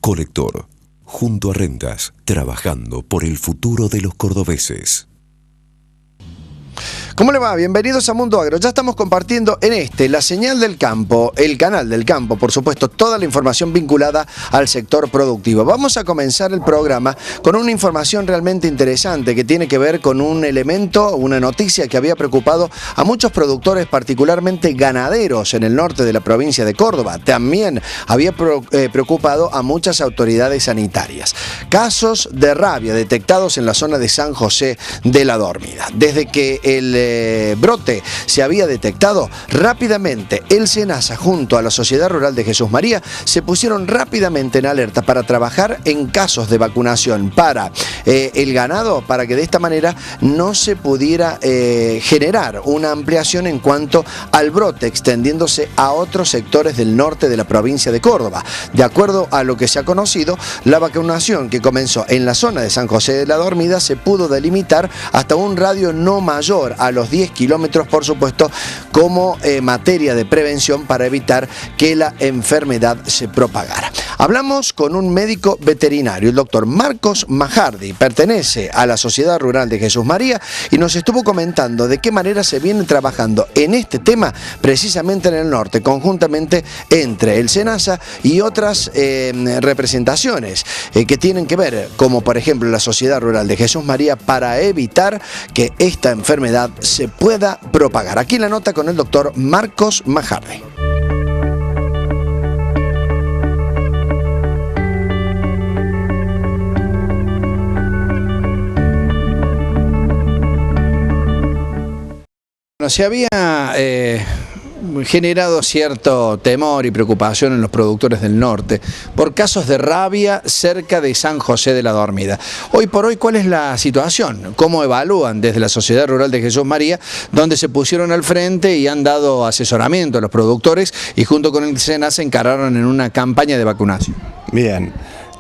Colector, junto a Rentas, trabajando por el futuro de los cordobeses. ¿Cómo le va? Bienvenidos a Mundo Agro. Ya estamos compartiendo en La Señal del Campo, el canal del campo, por supuesto, toda la información vinculada al sector productivo. Vamos a comenzar el programa con una información realmente interesante que tiene que ver con un elemento, una noticia que había preocupado a muchos productores, particularmente ganaderos en el norte de la provincia de Córdoba. También había preocupado a muchas autoridades sanitarias. Casos de rabia detectados en la zona de San José de la Dormida. Desde que el brote se había detectado, rápidamente el SENASA junto a la Sociedad Rural de Jesús María se pusieron rápidamente en alerta para trabajar en casos de vacunación para el ganado, para que de esta manera no se pudiera generar una ampliación en cuanto al brote extendiéndose a otros sectores del norte de la provincia de Córdoba. De acuerdo a lo que se ha conocido, la vacunación que comenzó en la zona de San José de la Dormida se pudo delimitar hasta un radio no mayor a los 10 kilómetros, por supuesto, como materia de prevención para evitar que la enfermedad se propagara. Hablamos con un médico veterinario, el doctor Marcos Majardi, pertenece a la Sociedad Rural de Jesús María y nos estuvo comentando de qué manera se viene trabajando en este tema precisamente en el norte, conjuntamente entre el SENASA y otras representaciones que tienen que ver, como por ejemplo la Sociedad Rural de Jesús María, para evitar que esta enfermedad se pueda propagar. Aquí la nota con el doctor Marcos Majardi. Bueno, se había generado cierto temor y preocupación en los productores del norte por casos de rabia cerca de San José de la Dormida. Hoy por hoy, ¿cuál es la situación? ¿Cómo evalúan desde la Sociedad Rural de Jesús María, donde se pusieron al frente y han dado asesoramiento a los productores y junto con el SENA se encararon en una campaña de vacunación? Bien,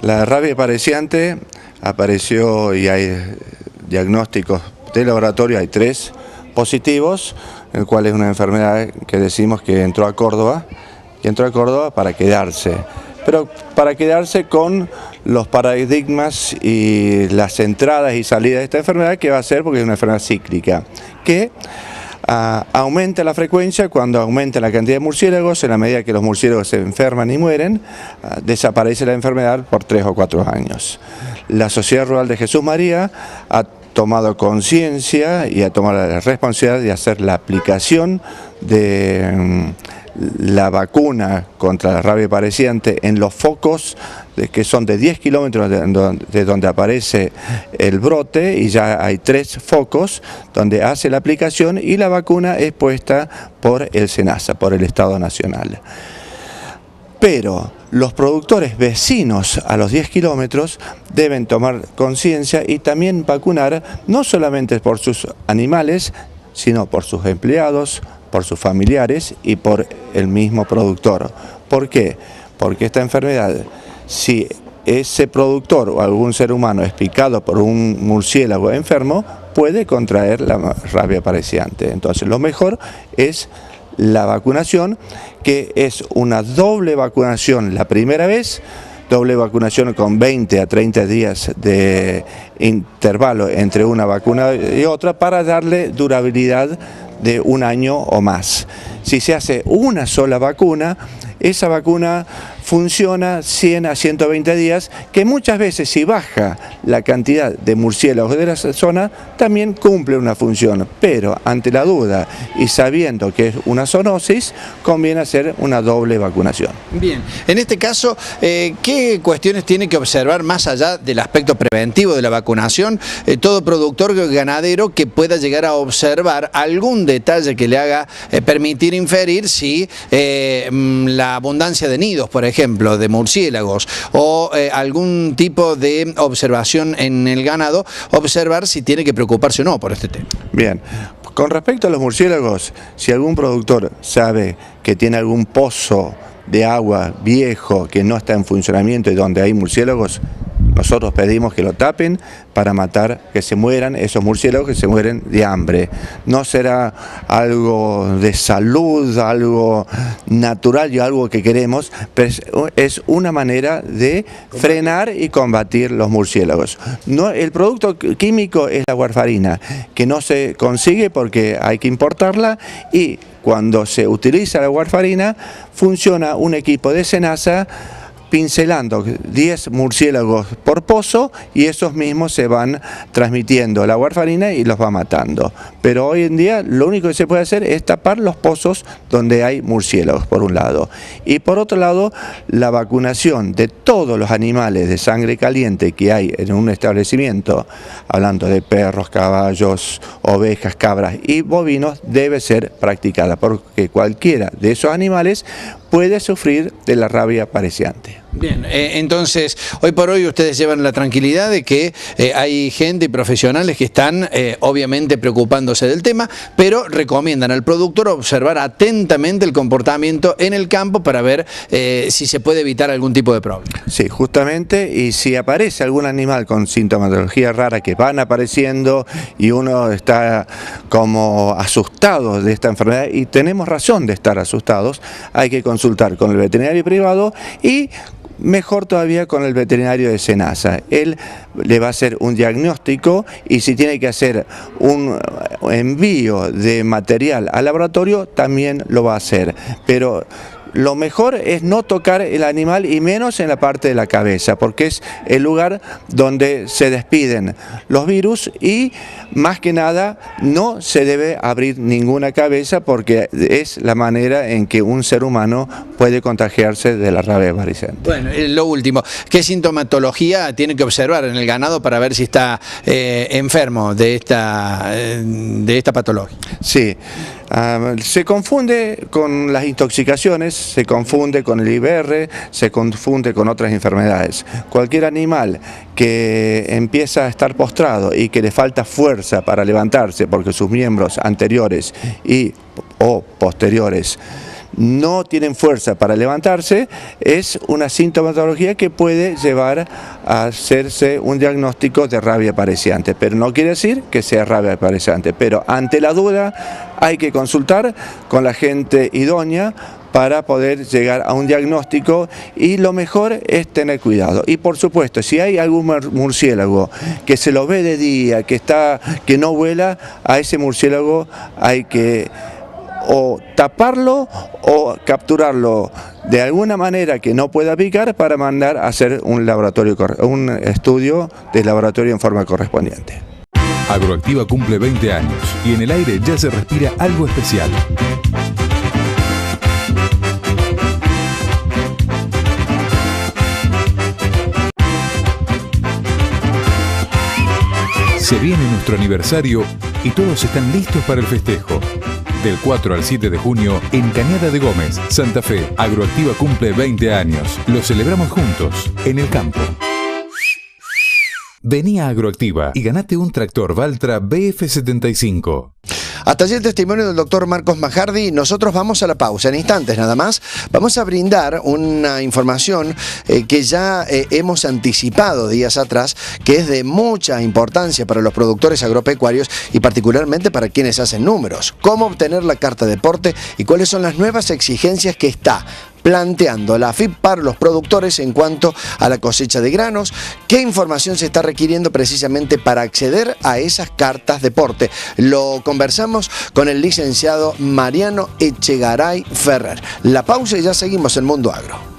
la rabia pareciente apareció y hay diagnósticos de laboratorio, hay 3 positivos, el cual es una enfermedad que decimos que entró a Córdoba para quedarse, pero para quedarse con los paradigmas y las entradas y salidas de esta enfermedad, que va a ser porque es una enfermedad cíclica, que aumenta la frecuencia cuando aumenta la cantidad de murciélagos. En la medida que los murciélagos se enferman y mueren, desaparece la enfermedad por 3 o 4 años. La Sociedad Rural de Jesús María ha tomado conciencia y ha tomado la responsabilidad de hacer la aplicación de la vacuna contra la rabia pareciente en los focos que son de 10 kilómetros de donde aparece el brote, y ya hay 3 focos donde hace la aplicación y la vacuna es puesta por el SENASA, por el Estado Nacional. Pero los productores vecinos a los 10 kilómetros deben tomar conciencia y también vacunar, no solamente por sus animales, sino por sus empleados, por sus familiares y por el mismo productor. ¿Por qué? Porque esta enfermedad, si ese productor o algún ser humano es picado por un murciélago enfermo, puede contraer la rabia pareciente. Entonces lo mejor es la vacunación, que es una doble vacunación la primera vez, doble vacunación con 20 a 30 días de intervalo entre una vacuna y otra para darle durabilidad de 1 año o más. Si se hace una sola vacuna, esa vacuna funciona 100 a 120 días, que muchas veces si baja la cantidad de murciélagos de la zona, también cumple una función, pero ante la duda y sabiendo que es una zoonosis, conviene hacer una doble vacunación. Bien, en este caso, ¿qué cuestiones tiene que observar más allá del aspecto preventivo de la vacunación? Todo productor ganadero que pueda llegar a observar algún detalle que le haga permitir inferir si la abundancia de nidos, por ejemplo, de murciélagos o algún tipo de observación en el ganado, observar si tiene que preocuparse o no por este tema. Bien, con respecto a los murciélagos, si algún productor sabe que tiene algún pozo de agua viejo que no está en funcionamiento y donde hay murciélagos, nosotros pedimos que lo tapen para matar, que se mueran esos murciélagos, que se mueren de hambre. No será algo de salud, algo natural y algo que queremos, pero es una manera de frenar y combatir los murciélagos. No, el producto químico es la warfarina, que no se consigue porque hay que importarla, y cuando se utiliza la warfarina funciona un equipo de SENASA pincelando 10 murciélagos por pozo, y esos mismos se van transmitiendo la warfarina y los va matando. Pero hoy en día lo único que se puede hacer es tapar los pozos donde hay murciélagos, por un lado. Y por otro lado, la vacunación de todos los animales de sangre caliente que hay en un establecimiento, hablando de perros, caballos, ovejas, cabras y bovinos, debe ser practicada, porque cualquiera de esos animales puede sufrir de la rabia apareciante. Bien, entonces, hoy por hoy ustedes llevan la tranquilidad de que hay gente y profesionales que están obviamente preocupándose del tema, pero recomiendan al productor observar atentamente el comportamiento en el campo para ver si se puede evitar algún tipo de problema. Sí, justamente, y si aparece algún animal con sintomatología rara que van apareciendo y uno está como asustado de esta enfermedad, y tenemos razón de estar asustados, hay que consultar con el veterinario privado y mejor todavía con el veterinario de SENASA. Él le va a hacer un diagnóstico, y si tiene que hacer un envío de material al laboratorio también lo va a hacer, pero lo mejor es no tocar el animal, y menos en la parte de la cabeza, porque es el lugar donde se despiden los virus, y más que nada no se debe abrir ninguna cabeza, porque es la manera en que un ser humano puede contagiarse de la rabia apareciente. Bueno, lo último, ¿qué sintomatología tiene que observar en el ganado para ver si está enfermo de esta patología? Sí. Se confunde con las intoxicaciones, se confunde con el IBR, se confunde con otras enfermedades. Cualquier animal que empieza a estar postrado y que le falta fuerza para levantarse porque sus miembros anteriores o posteriores no tienen fuerza para levantarse, es una sintomatología que puede llevar a hacerse un diagnóstico de rabia apareciente, pero no quiere decir que sea rabia apareciente, pero ante la duda hay que consultar con la gente idónea para poder llegar a un diagnóstico, y lo mejor es tener cuidado. Y por supuesto, si hay algún murciélago que se lo ve de día, que no vuela, a ese murciélago hay que o taparlo o capturarlo de alguna manera que no pueda picar, para mandar a hacer un estudio de laboratorio en forma correspondiente. Agroactiva cumple 20 años y en el aire ya se respira algo especial. Se viene nuestro aniversario y todos están listos para el festejo. Del 4 al 7 de junio, en Cañada de Gómez, Santa Fe, Agroactiva cumple 20 años. Lo celebramos juntos, en el campo. Vení a Agroactiva y ganate un tractor Valtra BF75. Hasta allí el testimonio del doctor Marcos Majardi. Nosotros vamos a la pausa, en instantes nada más. Vamos a brindar una información que ya hemos anticipado días atrás, que es de mucha importancia para los productores agropecuarios y particularmente para quienes hacen números. Cómo obtener la carta de porte y cuáles son las nuevas exigencias que está planteando la AFIP para los productores en cuanto a la cosecha de granos, qué información se está requiriendo precisamente para acceder a esas cartas de porte. Lo conversamos con el licenciado Mariano Echegaray Ferrer. La pausa y ya seguimos en Mundo Agro.